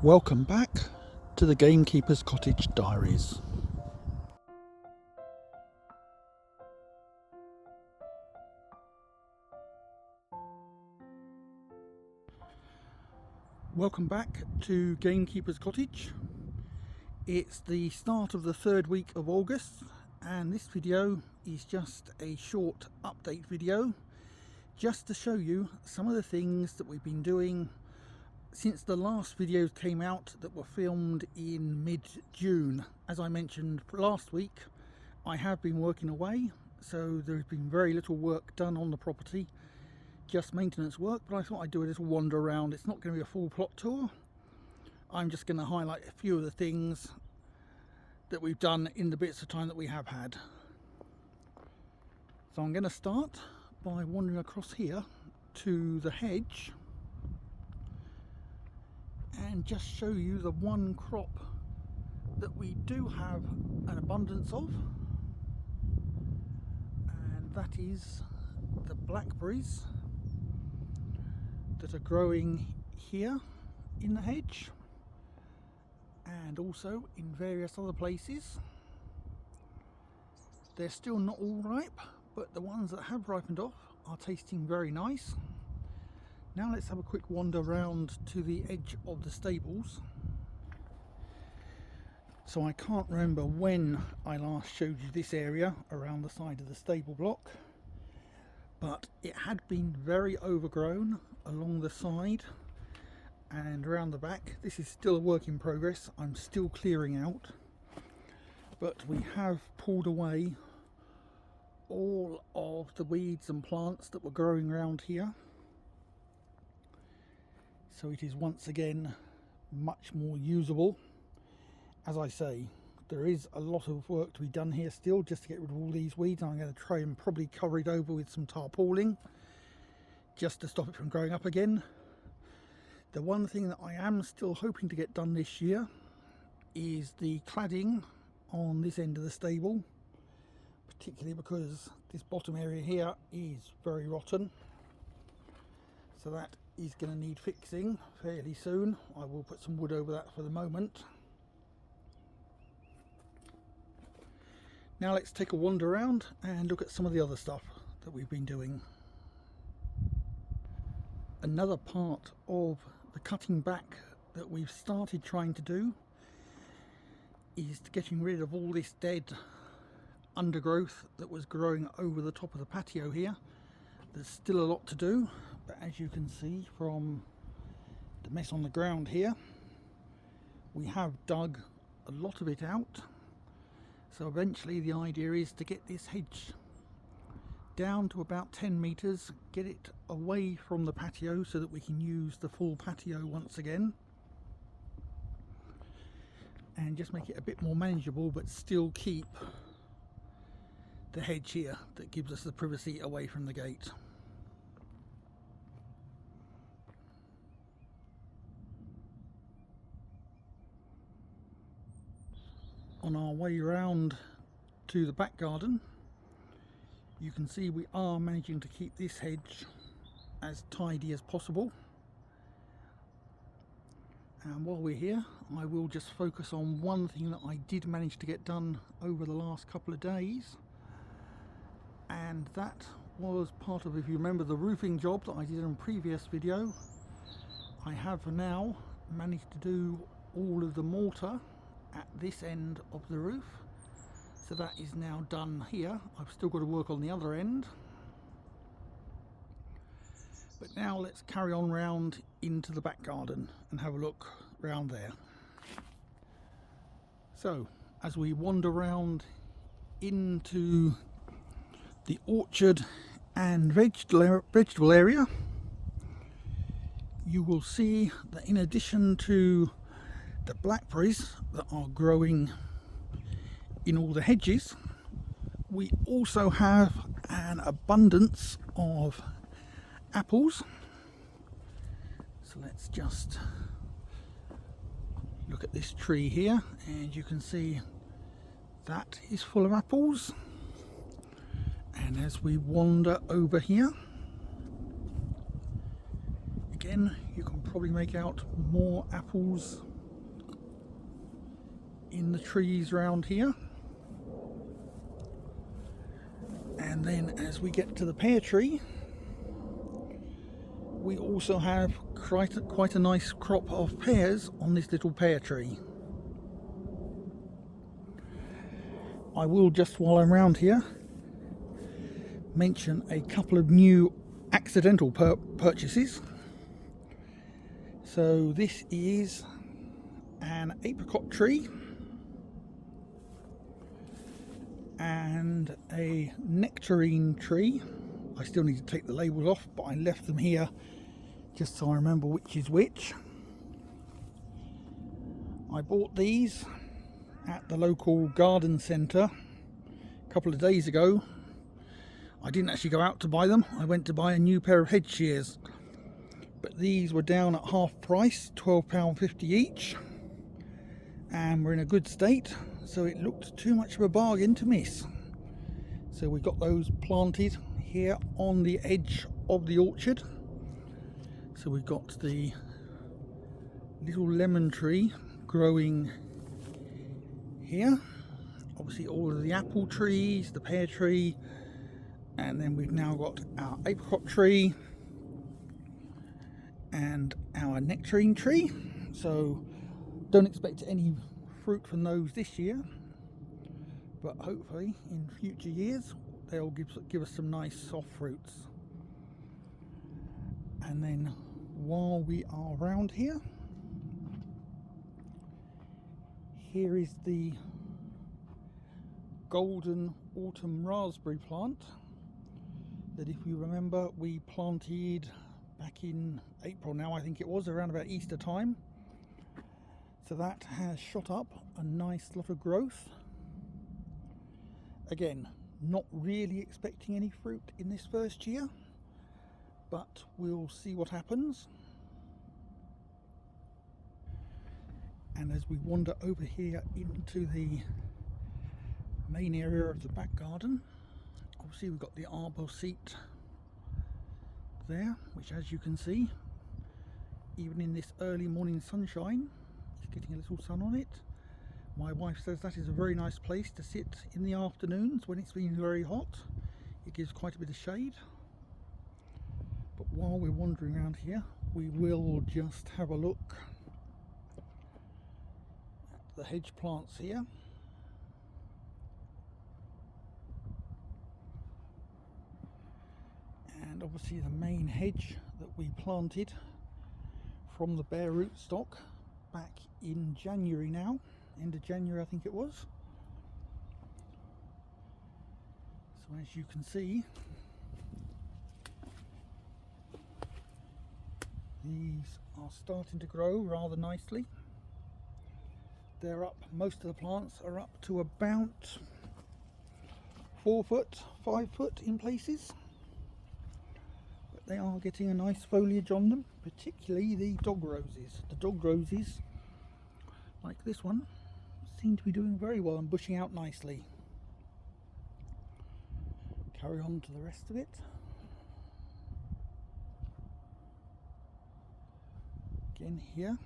Welcome back to the Gamekeeper's Cottage Diaries. Welcome back to Gamekeeper's Cottage. It's the start of the third week of August, and this video is just a short update video just to show you some of the things that we've been doing since the last videos came out that were filmed in mid-June. As I mentioned last week, I have been working away, so there's been very little work done on the property, just maintenance work, but I thought I'd do a little wander around. It's not going to be a full plot tour. I'm just going to highlight a few of the things that we've done in the bits of time that we have had. So I'm going to start by wandering across here to the hedge and just show you the one crop that we do have an abundance of, and that is the blackberries that are growing here in the hedge and also in various other places. They're still not all ripe, but the ones that have ripened off are tasting very nice. Now let's have a quick wander round to the edge of the stables. So I can't remember when I last showed you this area around the side of the stable block, but it had been very overgrown along the side and around the back. This is still a work in progress. I'm still clearing out, but we have pulled away all of the weeds and plants that were growing around here, so it is once again much more usable. As I say, there is a lot of work to be done here still just to get rid of all these weeds. I'm going to try and probably cover it over with some tarpaulin just to stop it from growing up again. The one thing that I am still hoping to get done this year is the cladding on this end of the stable, particularly because this bottom area here is very rotten, so that is going to need fixing fairly soon. I will put some wood over that for the moment. Now let's take a wander around and look at some of the other stuff that we've been doing. Another part of the cutting back that we've started trying to do is getting rid of all this dead undergrowth that was growing over the top of the patio here. There's still a lot to do, but as you can see from the mess on the ground here, we have dug a lot of it out. So eventually the idea is to get this hedge down to about 10 meters, get it away from the patio so that we can use the full patio once again, and just make it a bit more manageable, but still keep the hedge here that gives us the privacy away from the gate. On our way round to the back garden, you can see we are managing to keep this hedge as tidy as possible. And while we're here, I will just focus on one thing that I did manage to get done over the last couple of days, and that was part of, if you remember, the roofing job that I did in a previous video. I have now managed to do all of the mortar at this end of the roof, so that is now done here. I've still got to work on the other end, but now let's carry on round into the back garden and have a look round there. So as we wander round into the orchard and vegetable area, you will see that in addition to the blackberries that are growing in all the hedges, we also have an abundance of apples. So let's just look at this tree here, and you can see that is full of apples. And as we wander over here, again you can probably make out more apples in the trees around here. And then as we get to the pear tree, we also have quite a nice crop of pears on this little pear tree. I will, just while I'm around here, mention a couple of new accidental purchases. So this is an apricot tree and a nectarine tree. I still need to take the labels off, but I left them here just so I remember which is which. I bought these at the local garden centre a couple of days ago. I didn't actually go out to buy them, I went to buy a new pair of hedge shears, but these were down at half price, £12.50 each, and were in a good state, so it looked too much of a bargain to miss. So we got those planted here on the edge of the orchard. So we've got the little lemon tree growing here, obviously all of the apple trees, the pear tree, and then we've now got our apricot tree and our nectarine tree. So don't expect any fruit from those this year, but hopefully in future years they'll give us some nice soft fruits. And then while we are around here, here is the golden autumn raspberry plant that, if you remember, we planted back in April now, I think it was, around about Easter time. So that has shot up a nice lot of growth. Again, not really expecting any fruit in this first year, but we'll see what happens. And as we wander over here into the main area of the back garden, obviously we've got the arbor seat there, which, as you can see, even in this early morning sunshine, is getting a little sun on it. My wife says that is a very nice place to sit in the afternoons when it's been very hot. It gives quite a bit of shade. But while we're wandering around here, we will just have a look at the hedge plants here. And obviously the main hedge that we planted from the bare root stock back in January now, end of January I think it was. So as you can see, these are starting to grow rather nicely. They're up, most of the plants are up to about 4 foot, 5 foot in places. But they are getting a nice foliage on them, particularly the dog roses. The dog roses, like this one, seem to be doing very well and bushing out nicely. Carry on to the rest of it. Again here,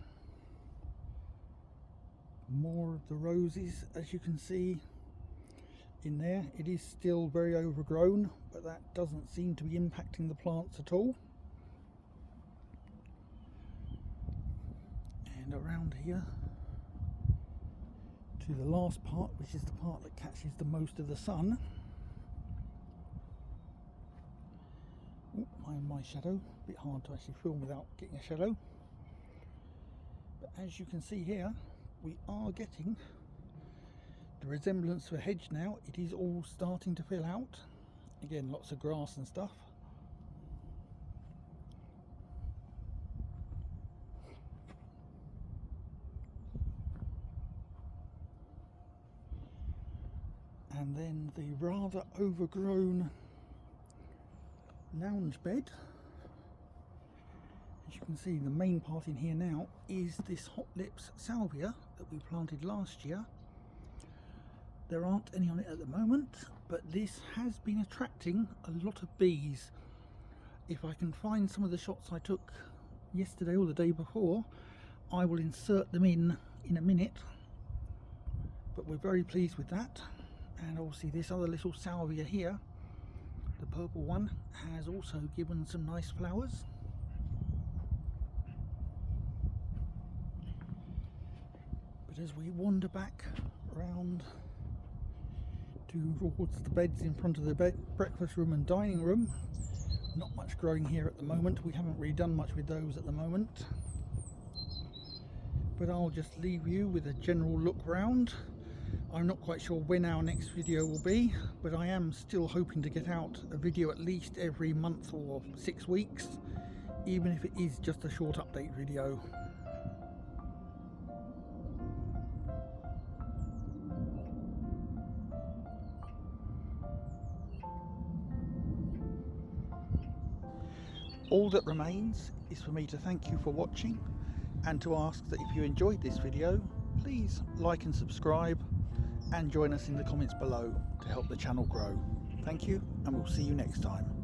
more of the roses, as you can see in there. It is still very overgrown, but that doesn't seem to be impacting the plants at all. And around here to the last part, which is the part that catches the most of the sun. My shadow, a bit hard to actually film without getting a shadow. But as you can see here, we are getting the resemblance of a hedge now. It is all starting to fill out. Again, lots of grass and stuff. And then the rather overgrown lounge bed. As you can see, the main part in here now is this hot lips salvia that we planted last year. There aren't any on it at the moment, but this has been attracting a lot of bees. If I can find some of the shots I took yesterday or the day before, I will insert them in a minute. but we're very pleased with that. And obviously this other little salvia here, the purple one, has also given some nice flowers. But as we wander back round towards the beds in front of the breakfast room and dining room, not much growing here at the moment. We haven't really done much with those at the moment, but I'll just leave you with a general look round. I'm not quite sure when our next video will be, but I am still hoping to get out a video at least every month or 6 weeks, even if it is just a short update video. All that remains is for me to thank you for watching, and to ask that if you enjoyed this video, please like and subscribe, and join us in the comments below to help the channel grow. Thank you, and we'll see you next time.